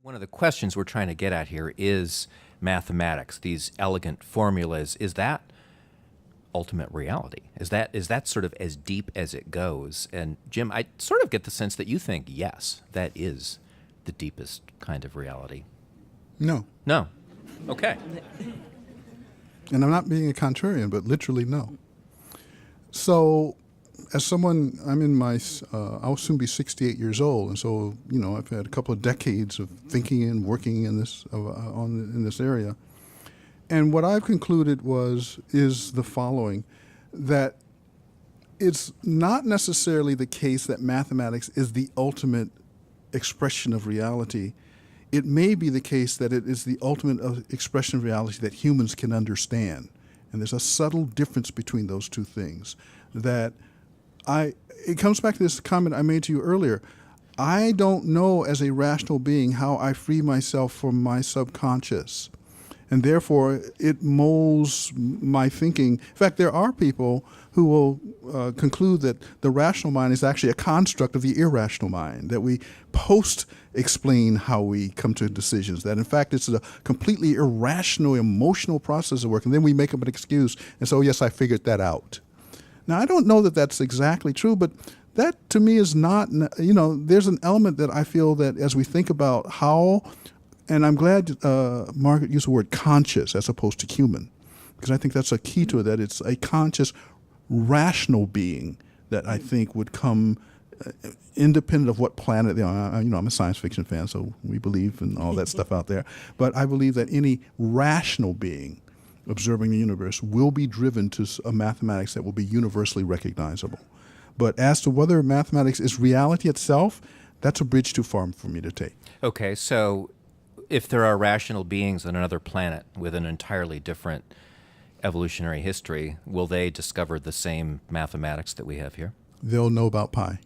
One of the questions we're trying to get at here is mathematics, these elegant formulas. Is that ultimate reality? Is that sort of as deep as it goes? And Jim, I sort of get the sense that you think, yes, that is the deepest kind of reality. No. No. Okay. And I'm not being a contrarian, but literally no. So as someone, I'll soon be 68 years old, and so, I've had a couple of decades of thinking and working in this area. And what I've concluded is the following, that it's not necessarily the case that mathematics is the ultimate expression of reality. It may be the case that it is the ultimate expression of reality that humans can understand. And there's a subtle difference between those two things. It comes back to this comment I made to you earlier. I don't know as a rational being how I free myself from my subconscious. And therefore, it molds my thinking. In fact, there are people who will conclude that the rational mind is actually a construct of the irrational mind, that we post-explain how we come to decisions, that in fact it's a completely irrational, emotional process of work, and then we make up an excuse, and so, yes, I figured that out. Now, I don't know that that's exactly true, but that to me is not, there's an element that I feel that as we think about how, and I'm glad Margaret used the word conscious as opposed to human, because I think that's a key to it, that it's a conscious, rational being that I think would come independent of what planet they are. I'm a science fiction fan, so we believe in all that stuff out there. But I believe that any rational being observing the universe will be driven to a mathematics that will be universally recognizable. But as to whether mathematics is reality itself, that's a bridge too far for me to take. Okay, so if there are rational beings on another planet with an entirely different evolutionary history, will they discover the same mathematics that we have here? They'll know about pi.